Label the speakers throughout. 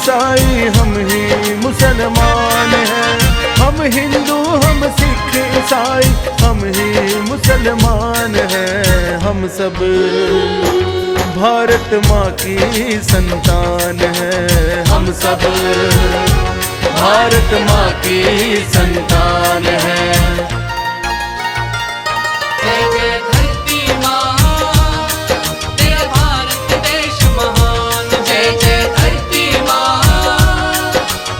Speaker 1: ईसाई हम ही मुसलमान हैं। हम हिंदू हम सिख ईसाई हम ही मुसलमान हैं। हम सब भारत माँ की संतान हैं। हम सब भारत माँ की संतान हैं।
Speaker 2: जय जय धरती माँ, तेरा भारत देश महान। जय जय धरती माँ,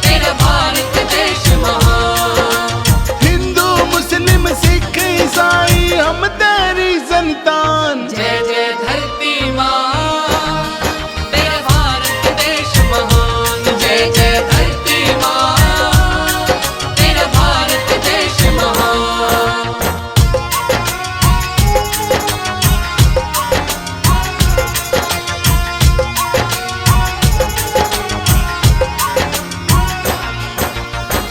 Speaker 2: तेरा भारत देश महान।
Speaker 1: हिंदू मुस्लिम सिख ईसाई हम तेरी संतान।
Speaker 2: जय जय धरती माँ, तेरा भारत देश महान। जय जय धरती माँ, तेरा भारत देश महान।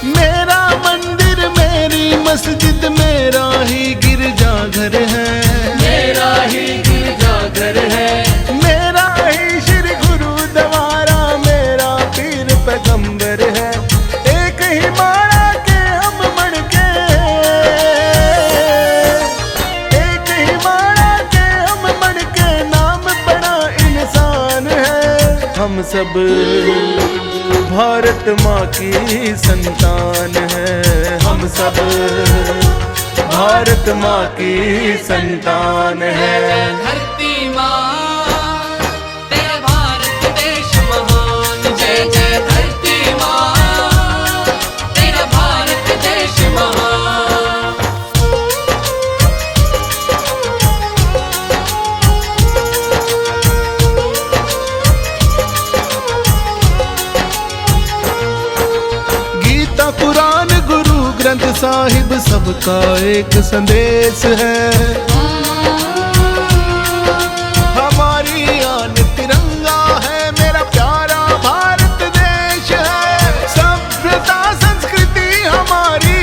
Speaker 1: मेरा मंदिर मेरी मस्जिद मेरा ही गिरजाघर है।
Speaker 2: मेरा ही गिरजाघर है।
Speaker 1: मेरा ही श्री गुरुद्वारा मेरा पीर पैगंबर है। एक ही माला के हम मण के, एक ही माला के हम मण के, नाम बड़ा इंसान है। हम सब भारत माँ की संतान है। हम सब भारत माँ की संतान
Speaker 2: जय जय
Speaker 1: है।
Speaker 2: धरती माँ, तेरा भारत देश महान। जय जय धरती माँ, तेरा भारत देश महान।
Speaker 1: गीता कुरान गुरु ग्रंथ साहिब सबका एक संदेश है। हमारी आन तिरंगा है, मेरा प्यारा भारत देश है। सभ्यता संस्कृति हमारी,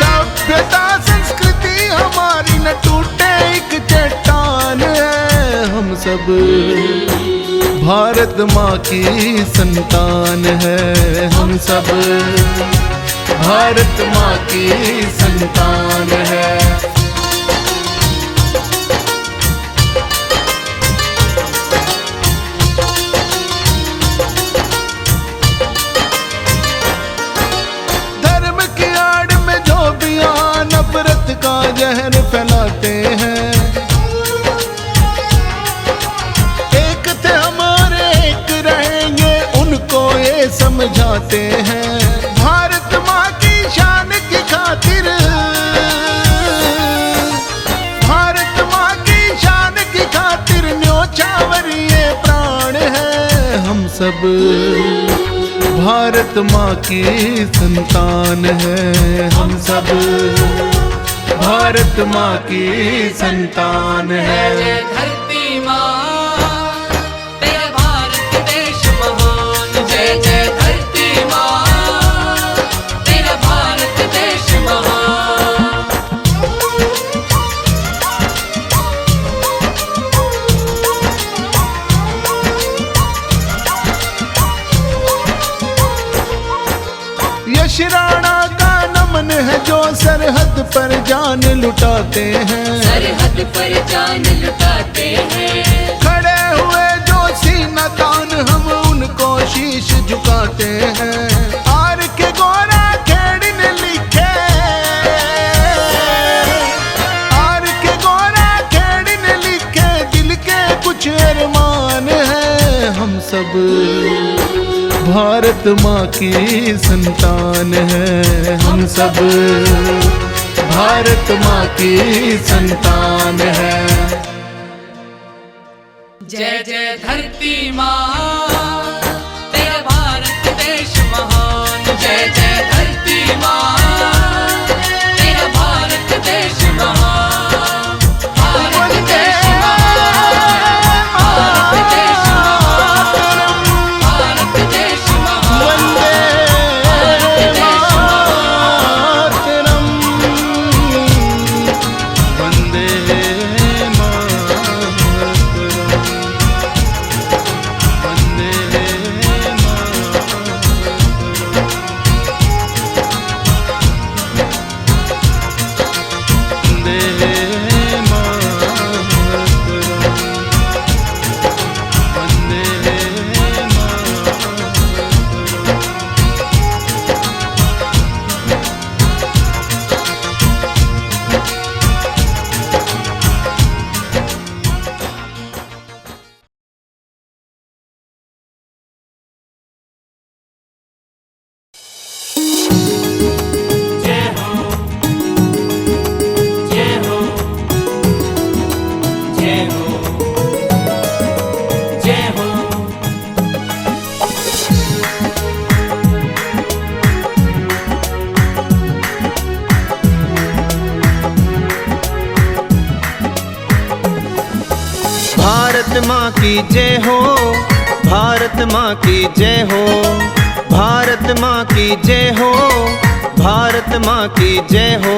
Speaker 1: सभ्यता संस्कृति हमारी न टूटे एक चट्टान है। हम सब भारत माँ की संतान है। हम सब भारत माँ की संतान है। धर्म की आड़ में जो भी नफरत का जहर फैलाते हैं, ये समझाते हैं। भारत माँ की शान की खातिर, भारत माँ की शान की खातिर न्योछावर ये प्राण है। हम सब भारत माँ की संतान है। हम सब भारत माँ की संतान है।
Speaker 2: जय जय धरती माँ, तेरा भारत देश महान। जय जय धरती माँ, तेरा भारत देश महान। यश राणा का नमन है जो सरहद पर जान लुटाते हैं। सरहद पर जान लुटाते हैं।
Speaker 1: खड़े हुए जो सीना तान हम उनको शीश झुकाते हैं। आर के गोरा खेड़ी ने लिखे, आर के गोरा खेड़ी ने लिखे, दिल के कुछ अरमान है। हम सब भारत माँ की संतान है। हम सब भारत माँ की संतान है।
Speaker 2: जय जय धरती माँ, तेरा भारत देश महान। जय जय धरती माँ, तेरा भारत देश महान। भारत देश महान, भारत देश महान, भारत देश महान, भारत देश महान।
Speaker 1: वंदे मातरम, वंदे
Speaker 3: माँ की जय हो, भारत माँ की जय हो, भारत माँ की जय हो, भारत माँ की जय हो।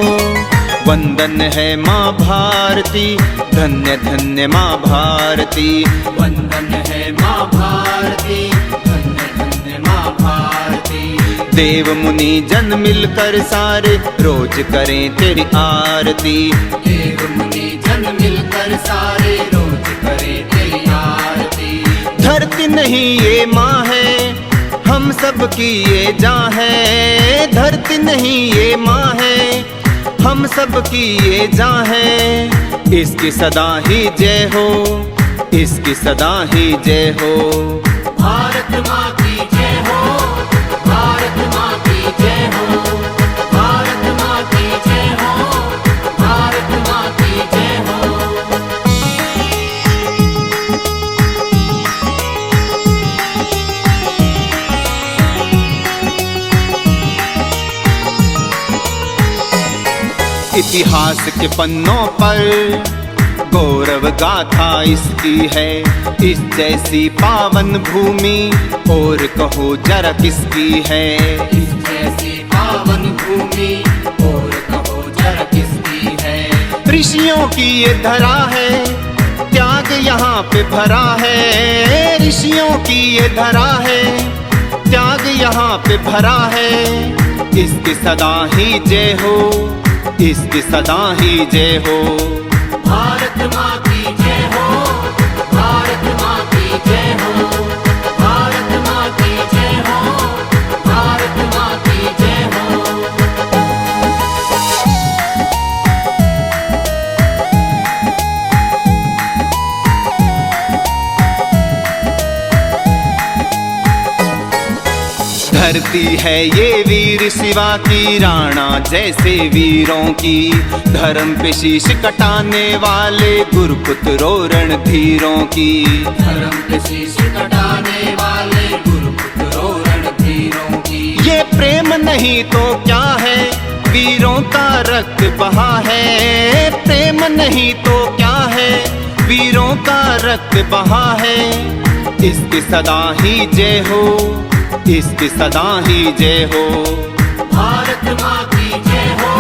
Speaker 3: वंदन है माँ भारती, धन्य धन्य माँ भारती।
Speaker 2: वंदन है माँ भारती, धन्य धन्य माँ भारती।
Speaker 3: देव मुनि जन मिलकर सारे रोज करें तेरी आरती।
Speaker 2: देव मुनि जन मिलकर सारे रोज करें तेरी आरती।
Speaker 3: धरती नहीं ये माँ है, हम सब की ये जान है। धरती नहीं ये माँ है, हम सब की ये जान है। इसकी सदा ही जय हो, इसकी सदा ही जय हो।
Speaker 2: भारत माँ की जय हो, भारत माँ की जय हो, भारत माँ की जय हो, भारत माँ की जय हो।
Speaker 3: इतिहास के पन्नों पर गौरव गाथा इसकी है। इस जैसी पावन भूमि और कहो जरा किसकी है।
Speaker 2: इस जैसी पावन भूमि और कहो जरा किसकी है।
Speaker 3: ऋषियों की ये धरा है, त्याग यहाँ पे भरा है। ऋषियों की ये धरा है, त्याग यहाँ पे भरा है। इसकी सदा ही जय हो, इसकी सदा ही जय हो।
Speaker 2: भारत माँ की जय हो, भारत माँ की जय हो, भारत माँ की जय हो, भारत माँ की जय हो।
Speaker 3: धरती है ये वीर शिवा की, राणा जैसे वीरों की। धर्म पे शीश कटाने वाले गुरुपुत्रों रणधीरों की।
Speaker 2: धर्म पे शीश कटाने वाले गुरुपुत्रों रणधीरों की।
Speaker 3: ये प्रेम नहीं तो क्या है, वीरों का रक्त बहा है। प्रेम नहीं तो क्या है, वीरों का रक्त बहा है। इसकी सदा ही जय हो, इसकी सदा ही जय हो।
Speaker 2: भारत माँ की जय हो,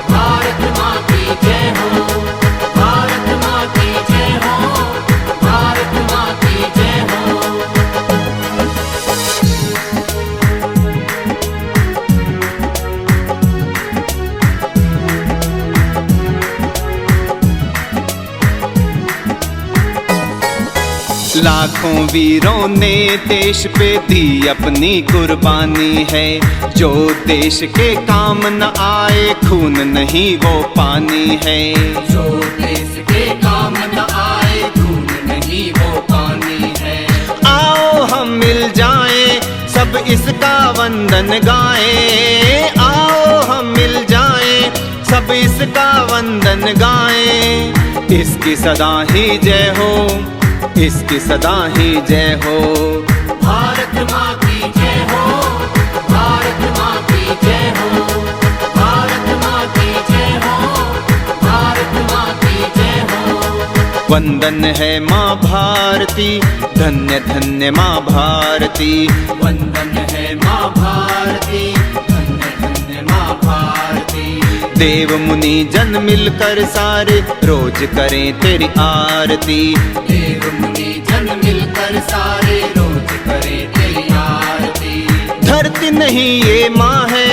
Speaker 2: भारत माँ की जय हो, भारत माँ की जय हो, भारत माँ की जय हो।
Speaker 3: लाखों वीरों ने देश पे दी अपनी कुर्बानी है। जो देश के काम न आए, खून नहीं वो पानी है।
Speaker 2: जो देश के काम न आए, खून नहीं वो पानी है।
Speaker 3: आओ हम मिल जाएं, सब इसका वंदन गाएं। आओ हम मिल जाएं, सब इसका वंदन गाएं। इसकी सदा ही जय हो, इसकी सदा ही जय हो।
Speaker 2: भारत माँ की जय हो, भारत माँ की जय हो, भारत माँ की जय हो, भारत माँ की जय हो।
Speaker 3: वंदन है माँ भारती, धन्य धन्य माँ भारती।
Speaker 2: वंदन है माँ भारती, धन्य धन्य माँ भारती।
Speaker 3: देव मुनि जन मिलकर सारे रोज करें तेरी आरती।
Speaker 2: देव मुनि जन मिलकर सारे रोज करें तेरी आरती।
Speaker 3: धरती नहीं ये माँ है,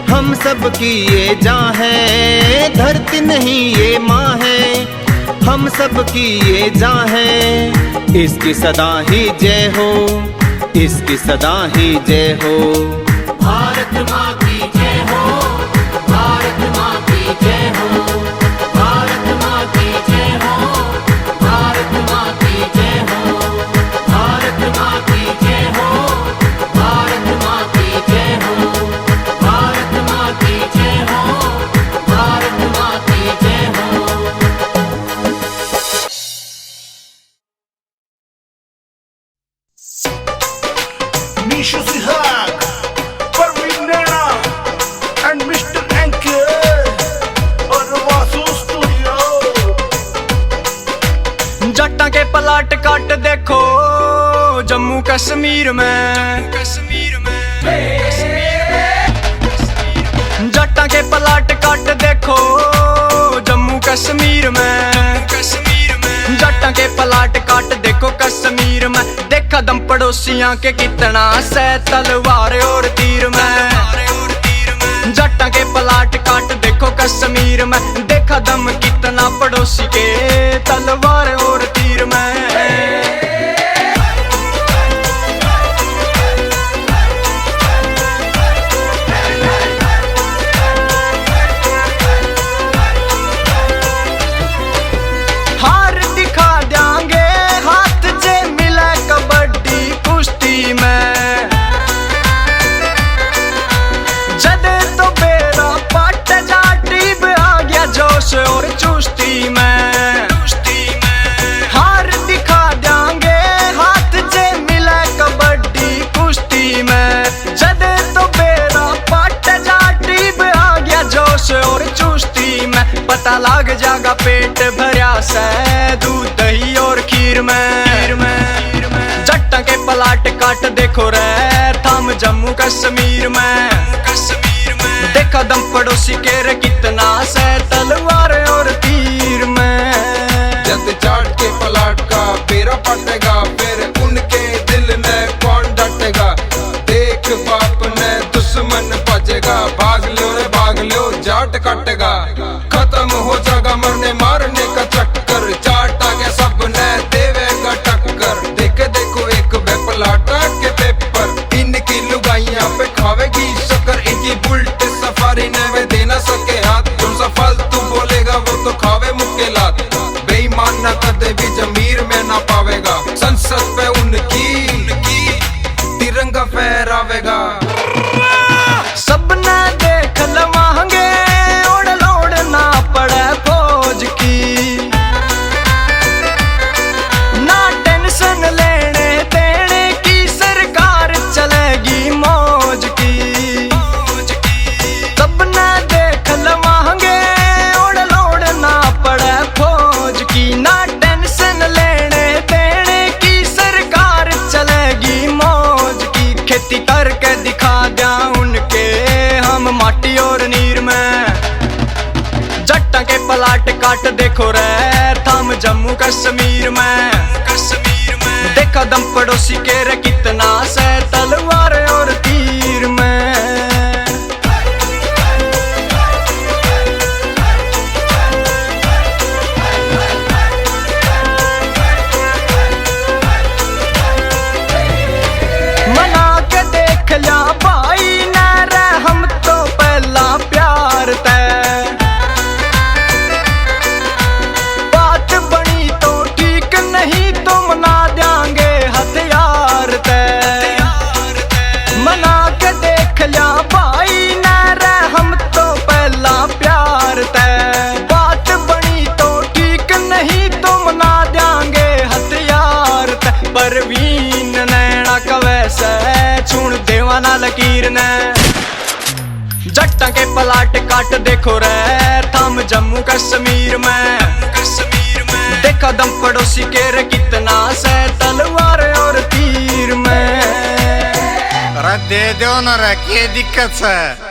Speaker 3: हम सब की ये जान है। धरती नहीं ये माँ है, हम सब की ये जान है। इसकी सदा ही जय हो, इसकी सदा ही जय हो।
Speaker 2: भारत माँ की जय हो, भारत माँ की जय हो, भारत माँ की जय हो, भारत माँ की जय हो, भारत माँ की जय हो, भारत माँ की जय हो, भारत माँ की जय हो, भारत माँ की जय हो।
Speaker 4: Mishu Sihak, Parveen Naina, and Mr. NK, और वासु स्टूडियो।
Speaker 5: जट्टां के
Speaker 3: पलाट काट देखो जम्मू कश्मीर में, जट्टा के पलाट काट देखो जम्मू कश्मीर में, जट्टा के पलाट काट देखो कश्मीर में। देखा दम पड़ोसियां के कितना से तलवार और तीर में, जट्टा के पलाट काट देखो कश्मीर में। देखा दम कितना पड़ोसी के तलवार और तीर में। हार दिखा देंगे हाथ जे मिले कबड्डी कुश्ती में, जद तो बेरा पट जा टीब आ गया जोश और चुस्ती में। हार दिखा देंगे हाथ जे मिले कबड्डी कुश्ती में, जद तो बेरा पट जा टीब आ गया जोश और चुस्ती में। पता लग जागा पेट भरा से दूध दही और खीर में, जट्टा के पलाट काट देखो रे थम जम्मू कश्मीर में। देखा दम पड़ोसी के रे कितना से तलवार और तीर में।
Speaker 5: जब चाट के पलाट का पेरा पटेगा फिर उनके दिल में कौन डटेगा। देख बाप ने दुश्मन बजेगा, भाग लो जाट कटेगा। खत्म हो जाएगा मरने मारने का चक्कर, चाट आ गया सब ने देवेगा टक्कर। देखे देखो एक पलाटा के पेपर, इनकी लुगाइयां पे खावेगी शक्कर। इनकी बुलट सफारी ने वे दे ना सके हाथ, जो सा फालतू बोलेगा वो तो खावे मुक्के लात। बेईमान ना कदे भी जमीर में ना पावेगा, संसद पे उनकी तिरंगा फहरावेगा।
Speaker 3: सबने देख लवांगे ओढ़ लोड़ ना पड़े फौज की, ना टेंशन लेने देने की सरकार चलेगी मौज की। सबने देख लवांगे ओढ़ लोड़ ना पड़े फौज की, ना टेंशन लेने देने की सरकार चलेगी मौज की। खेती करके दिखा दिया उनके हम माटी और नीर में, जट्टा के पलाट काट देखो रे थम जम्मू कश्मीर में। देखा दम पड़ोसी के रे कितना से तलवार और तीर में। मना के देख लिया भाई न रे हम तो पहला प्यार तय, बात बनी तो ठीक नहीं तो मना देंगे हथियार तय। मना के देख लिया भाई न रे हम तो पहला प्यार तय, बात बनी तो ठीक नहीं तो मना देंगे हथियार तय। परवीन नैना कवैसे छुण देवाना लकीर ने, जट्टा के पलाट काट देखो रे थम जम्मू कश्मीर में। देखा दम पड़ोसी के रे कितना से तलवार और तीर में।
Speaker 6: अरे दे दो ना रे, क्या दिक्कत है।